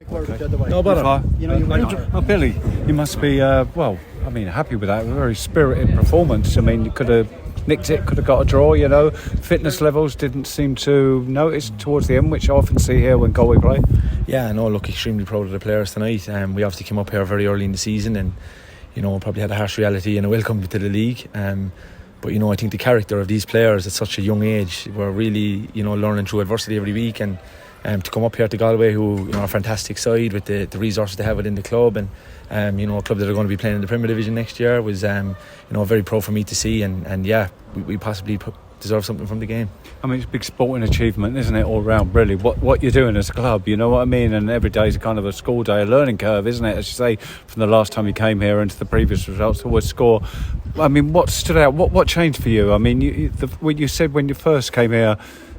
No bother. Billy, you must be happy with that. A very spirited performance. I mean, you could have nicked it, could have got a draw. Fitness levels didn't seem to notice towards the end, which I often see here when Galway play. Yeah, no, look, extremely proud of the players tonight. We obviously came up here very early in the season, and probably had a harsh reality and a welcome to the league. But I think the character of these players at such a young age, we're really learning through adversity every week, and to come up here to Galway, who are a fantastic side with the resources they have within the club, and a club that are going to be playing in the Premier Division next year, was very proud for me to see, and we possibly deserve something from the game. I mean, it's a big sporting achievement, isn't it, all round, really, what you're doing as a club, you know what I mean? And every day is kind of a school day, a learning curve, isn't it? As you say, from the last time you came here into the previous results, always score. I mean, what stood out? What changed for you? I mean, what you said when you first came here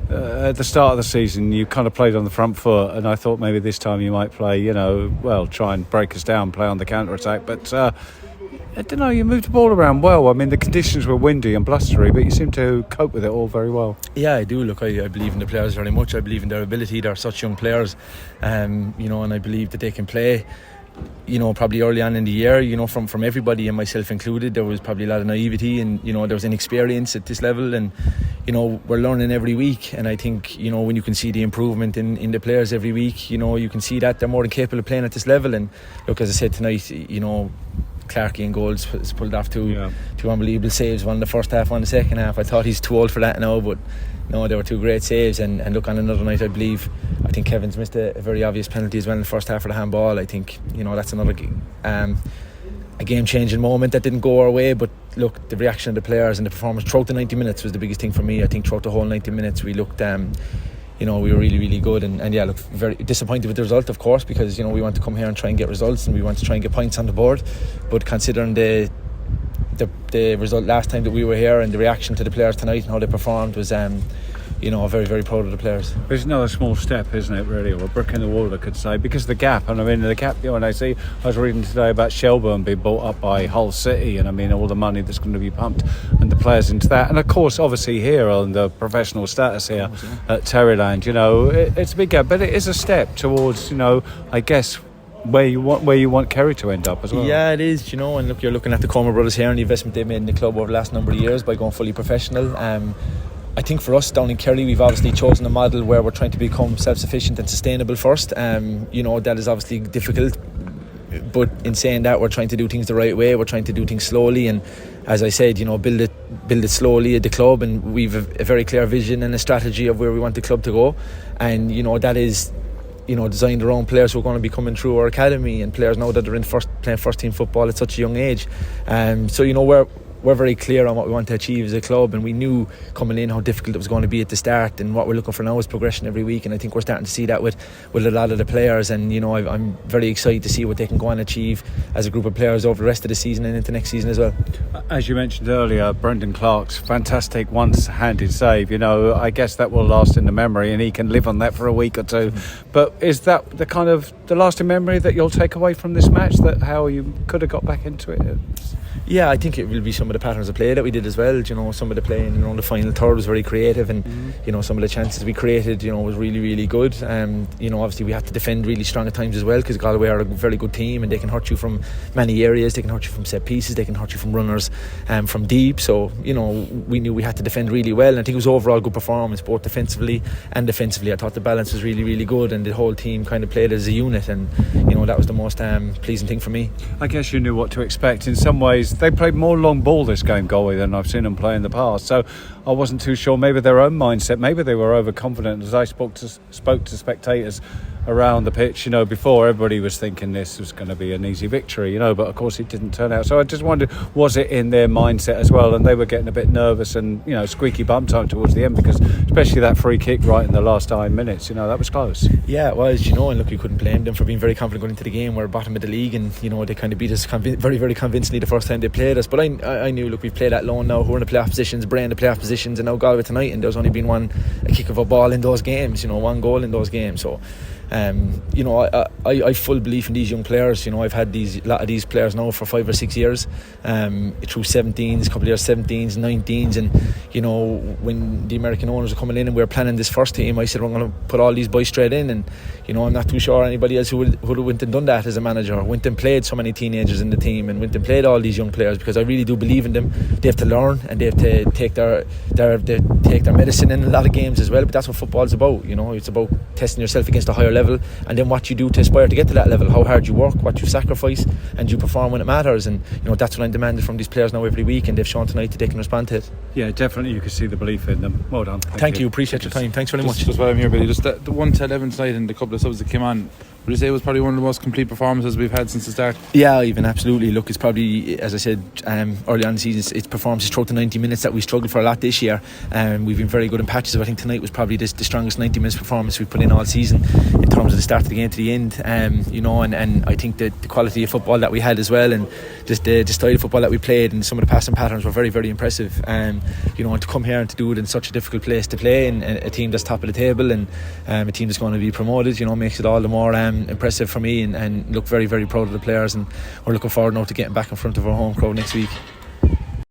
at the start of the season, you kind of played on the front foot, and I thought maybe this time you might play, try and break us down, play on the counter-attack, but I don't know, you moved the ball around well. I mean, the conditions were windy and blustery, but you seem to cope with it all very well. Yeah, I do. Look, I believe in the players very much. I believe in their ability. They're such young players, and I believe that they can play. Probably early on in the year, from everybody and myself included, there was probably a lot of naivety, and there was inexperience at this level, and we're learning every week, and I think when you can see the improvement in the players every week, you can see that they're more than capable of playing at this level. And look, as I said tonight, Clarkey and goals has pulled off two unbelievable saves, one in the first half, one in the second half. I thought he's too old for that now, but no, they were two great saves. And look, on another night, I think Kevin's missed a very obvious penalty as well in the first half for the handball. I think that's another a game-changing moment that didn't go our way. But look, the reaction of the players and the performance throughout the 90 minutes was the biggest thing for me. I think throughout the whole 90 minutes we looked we were really, really good, and look, very disappointed with the result, of course, because we want to come here and try and get results, and we want to try and get points on the board. But considering the result last time that we were here and the reaction to the players tonight and how they performed was very, very proud of the players. It's another small step, isn't it, really, or a brick in the wall, I could say, because of the gap. And I mean, the gap, and I was reading today about Shelbourne being bought up by Hull City, and I mean, all the money that's going to be pumped and the players into that. And of course, obviously here on the professional status here at Terryland, it's a big gap, but it is a step towards, I guess, where you want Kerry to end up as well. Yeah, it is, and look, you're looking at the Comer brothers here and the investment they've made in the club over the last number of years by going fully professional. I think for us down in Kerry, we've obviously chosen a model where we're trying to become self-sufficient and sustainable first. That is obviously difficult, but in saying that, we're trying to do things the right way. We're trying to do things slowly, and as I said, build it slowly at the club, and we've a very clear vision and a strategy of where we want the club to go, and that is designed around players who are going to be coming through our academy, and players now that are playing first team football at such a young age. We're very clear on what we want to achieve as a club, and we knew coming in how difficult it was going to be at the start, and what we're looking for now is progression every week, and I think we're starting to see that with a lot of the players, and I'm very excited to see what they can go and achieve as a group of players over the rest of the season and into next season as well. As you mentioned earlier, Brendan Clark's fantastic one-handed save, I guess that will last in the memory, and he can live on that for a week or two. But is that the lasting memory that you'll take away from this match, that how you could have got back into it? Yeah, I think it will be some of the patterns of play that we did as well. Some of the play in the final third was very creative, and some of the chances we created was really, really good. Obviously we had to defend really strong at times as well, because Galway are a very good team, and they can hurt you from many areas. They can hurt you from set pieces, they can hurt you from runners, from deep. So we knew we had to defend really well, and I think it was overall good performance both defensively and offensively. I thought the balance was really, really good, and the whole team kind of played as a unit, and that was the most pleasing thing for me. I guess you knew what to expect. In some ways they played more long ball this game, Galway, than I've seen them play in the past, so I wasn't too sure. Maybe their own mindset, maybe they were overconfident. As I spoke to spectators around the pitch, before, everybody was thinking this was going to be an easy victory, but of course it didn't turn out. So I just wondered, was it in their mindset as well? And they were getting a bit nervous and squeaky bum time towards the end, because especially that free kick right in the last 9 minutes, that was close. Yeah, it was, and look, you couldn't blame them for being very confident going into the game. We're bottom of the league, and they kind of beat us very, very convincingly the first time they played us. But I knew, look, we've played that long now, who are in the playoff positions, Bray in the playoff positions, and now Galway tonight, and there's only been a kick of a ball in those games, one goal in those games. So You know, I full belief in these young players. You know, I've had a lot of these players now for 5 or 6 years, through 17s, a couple of years 17s, 19s, and you know, when the American owners were coming in and we were planning this first team, I said we're going to put all these boys straight in, and you know, I'm not too sure anybody else who would have went and done that as a manager, went and played so many teenagers in the team and went and played all these young players, because I really do believe in them. They have to learn and they have to take their medicine in a lot of games as well, but that's what football's about. You know, it's about testing yourself against a higher level, and then what you do to aspire to get to that level, how hard you work, what you sacrifice, and you perform when it matters. And you know, that's what I'm demanding from these players now every week, and they've shown tonight that they can respond to it. Yeah, definitely, you can see the belief in them. Well done. Thank you, appreciate your time. Thanks very much. Just while I'm here, Billy, just the 1-11 tonight and the couple of subs that came on, would you say it was probably one of the most complete performances we've had since the start? Yeah, even absolutely. Look, it's probably, as I said early on in the season, it's performances throughout the 90 minutes that we struggled for a lot this year. We've been very good in patches. I think tonight was probably the strongest 90 minutes performance we've put in all season in terms of the start of the game to the end. You know, and I think that the quality of football that we had as well, and just the style of football that we played, and some of the passing patterns were very, very impressive. You know, and to come here and to do it in such a difficult place to play, and a team that's top of the table, and a team that's going to be promoted, you know, makes it all the more impressive for me, and look very, very proud of the players, and we're looking forward now to getting back in front of our home crowd next week.